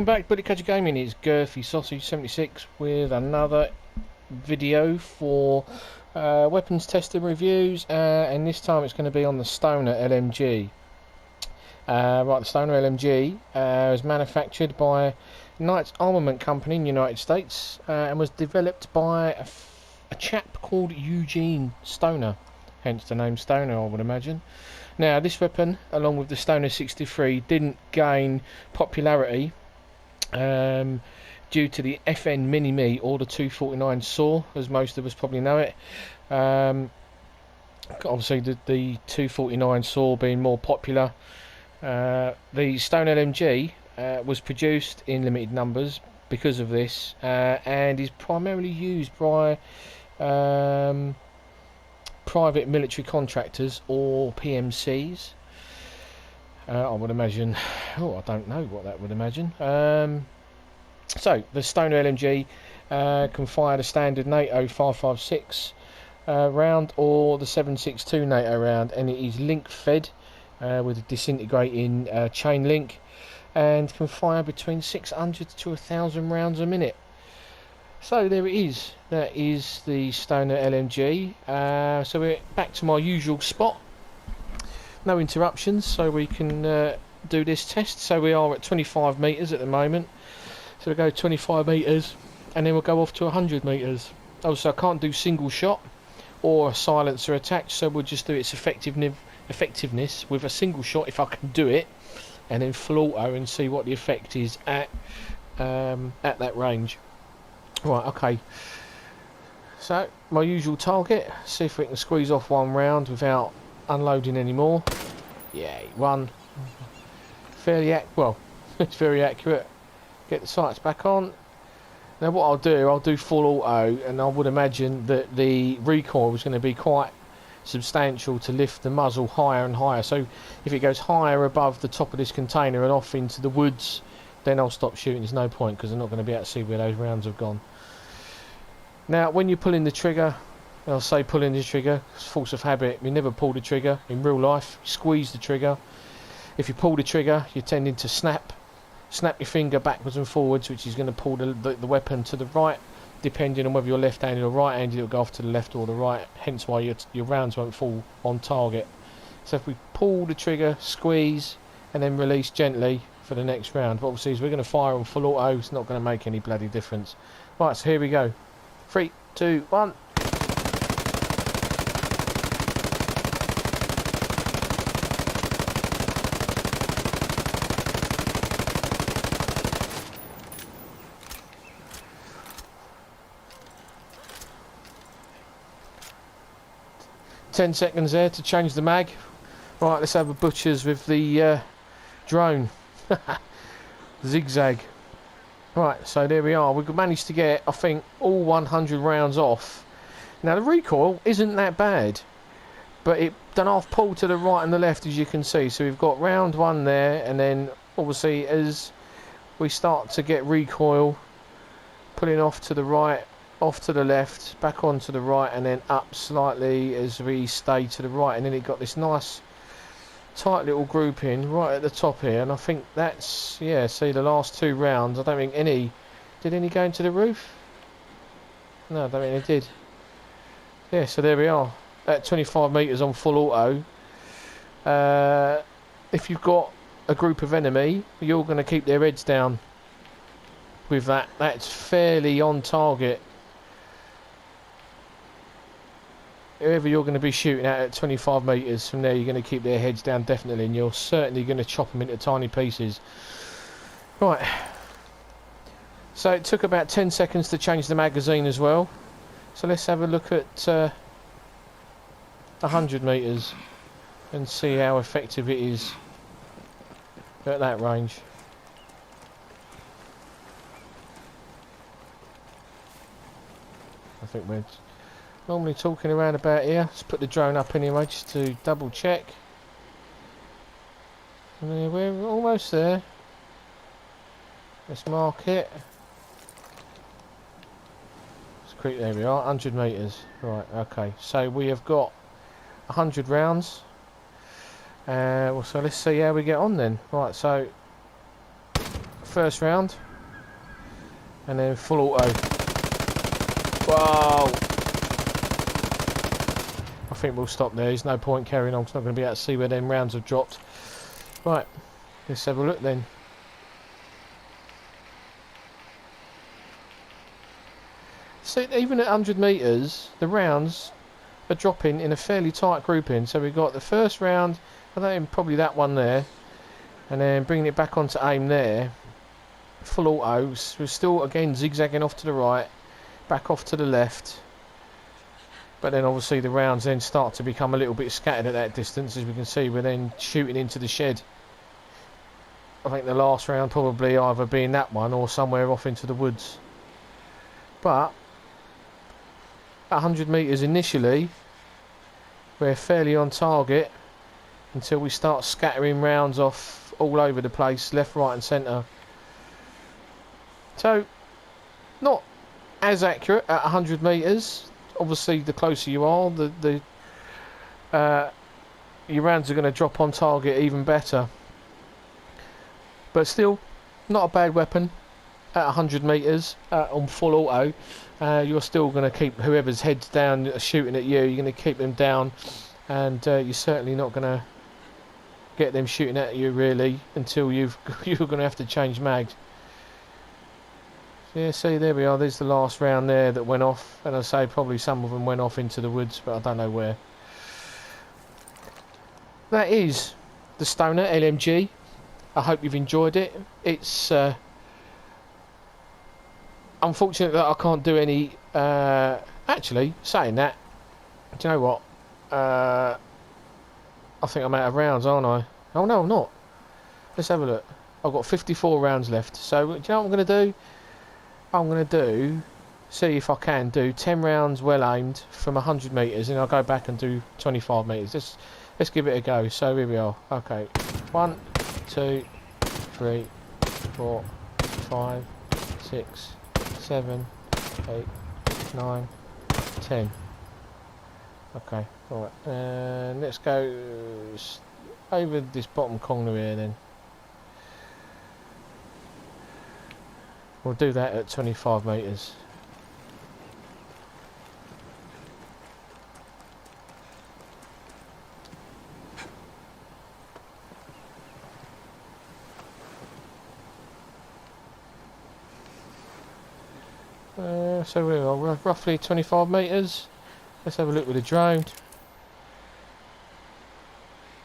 welcome back, Bullet Catcher Gaming. It's Girthy Sausage 76 with another video for weapons testing reviews, and this time it's going to be on the Stoner LMG. Right, the Stoner LMG was manufactured by Knight's Armament Company in the United States and was developed by a chap called Eugene Stoner, hence the name Stoner, I would imagine. Now, this weapon, along with the Stoner 63, didn't gain popularity due to the FN Mini-Me or the 249 saw, as most of us probably know it. Obviously, the 249 saw being more popular. The Stoner LMG was produced in limited numbers because of this, and is primarily used by private military contractors or PMCs. I would imagine. Oh, I don't know what that would imagine. So the Stoner LMG can fire the standard NATO 5.56 round or the 7.62 NATO round, and it is link fed with a disintegrating chain link, and can fire between 600 to 1,000 rounds a minute. So there it is. That is the Stoner LMG. So we're back to my usual spot. No interruptions, so we can do this test. So we are at 25 metres at the moment. So we'll go 25 metres and then we'll go off to 100 metres. Also, I can't do single shot or a silencer attached, so we'll just do its effectiveness with a single shot if I can do it, and then full auto and see what the effect is at that range. Right, okay. So my usual target. See if we can squeeze off one round without unloading any more. Yeah, one. Fairly well, it's very accurate. Get the sights back on. Now what I'll do full auto, and I would imagine that the recoil is going to be quite substantial to lift the muzzle higher and higher. So if it goes higher above the top of this container and off into the woods, then I'll stop shooting. There's no point, because I'm not going to be able to see where those rounds have gone. Now, when you're pulling the trigger, I'll say pulling the trigger, it's force of habit. You never pull the trigger in real life. You squeeze the trigger. If you pull the trigger, you're tending to snap your finger backwards and forwards, which is going to pull the weapon to the right. Depending on whether you're left-handed or right-handed, it'll go off to the left or the right. Hence why your rounds won't fall on target. So if we pull the trigger, squeeze, and then release gently for the next round. But obviously, as we're going to fire on full auto, it's not going to make any bloody difference. Right, so here we go. 3, 2, 1. Ten seconds there to change the mag. Right, let's have a butchers with the drone. Zigzag. Right, so there we are. We've managed to get, I think, all 100 rounds off. Now the recoil isn't that bad, but it done half pull to the right and the left, as you can see. So we've got round one there, and then obviously as we start to get recoil, pulling off to the right, off to the left, back on to the right, and then up slightly as we stay to the right, and then it got this nice tight little grouping right at the top here. And I think that's, yeah, see, the last two rounds, I don't think any go into the roof. No, I don't think they did. Yeah, so there we are at 25 metres on full auto. If you've got a group of enemy, you're going to keep their heads down with that. That's fairly on target. Whoever you're going to be shooting at 25 metres from there, you're going to keep their heads down definitely, and you're certainly going to chop them into tiny pieces. Right, so it took about 10 seconds to change the magazine as well. So let's have a look at 100 metres and see how effective it is at that range. I think we're normally talking around about here. Let's put the drone up anyway, just to double check. And we're almost there. Let's mark it. There we are, 100 metres. Right, okay. So we have got 100 rounds. Well, so let's see how we get on then. Right, so first round. And then full auto. Whoa! I think we'll stop there. There's no point carrying on. It's not going to be able to see where them rounds have dropped. Right, let's have a look then. See, even at 100 metres, the rounds are dropping in a fairly tight grouping. So we've got the first round, I think probably that one there, and then bringing it back onto aim there. Full autos. We're still again zigzagging off to the right, back off to the left. But then obviously the rounds then start to become a little bit scattered at that distance. As we can see, we're then shooting into the shed. I think the last round probably either being that one or somewhere off into the woods. But 100 metres initially, we're fairly on target until we start scattering rounds off all over the place, left, right and centre. So, not as accurate at 100 metres. Obviously, the closer you are, your rounds are going to drop on target even better. But still, not a bad weapon at 100 metres on full auto. You're still going to keep whoever's heads down shooting at you. You're going to keep them down, and you're certainly not going to get them shooting at you really until you're going to have to change mags. Yeah, see, there we are. There's the last round there that went off. And I say probably some of them went off into the woods, but I don't know where. That is the Stoner LMG. I hope you've enjoyed it. It's unfortunate that I can't do any... actually, saying that, do you know what? I think I'm out of rounds, aren't I? Oh, no, I'm not. Let's have a look. I've got 54 rounds left. So, do you know what I'm going to do? I'm going to see if I can do 10 rounds well aimed from 100 metres, and I'll go back and do 25 metres. Let's give it a go. So here we are. Okay, 1, 2, 3, 4, 5, 6, 7, 8, 9, 10. Okay, alright. Let's go over this bottom corner here then. We'll do that at 25 metres. So we are roughly 25 metres. Let's have a look with the drone.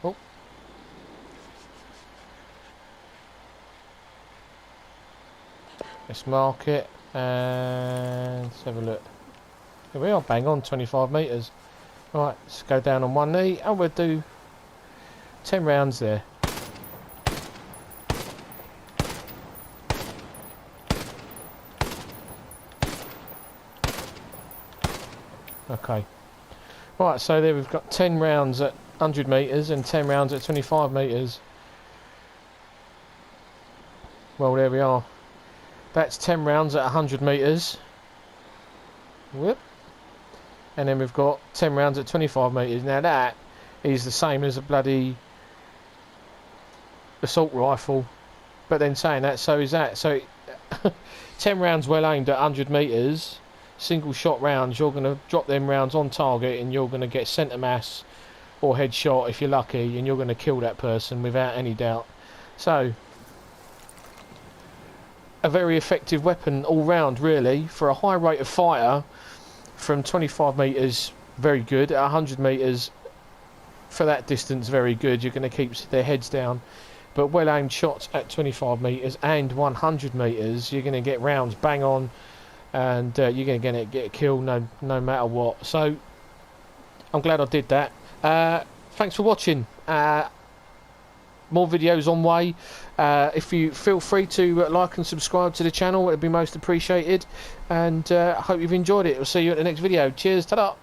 Oh. Let's mark it and let's have a look. Here we are, bang on 25 metres. Right, let's go down on one knee and we'll do 10 rounds there. Okay. Right, so there we've got 10 rounds at 100 metres and 10 rounds at 25 metres. Well, there we are. That's 10 rounds at 100 metres. Whoop. And then we've got 10 rounds at 25 metres. Now that is the same as a bloody assault rifle. But then saying that, so is that. So 10 rounds well aimed at 100 metres. Single shot rounds, you're going to drop them rounds on target and you're going to get centre mass or headshot if you're lucky, and you're going to kill that person without any doubt. So a very effective weapon all round really. For a high rate of fire from 25 metres, very good. At 100 metres, for that distance, very good. You're going to keep their heads down. But well aimed shots at 25 metres and 100 metres, you're going to get rounds bang on. And you're going to get a kill no matter what. So I'm glad I did that. Thanks for watching. More videos on way. If you feel free to like and subscribe to the channel, it'd be most appreciated. And I hope you've enjoyed it. We'll see you at the next video. Cheers. Ta-da.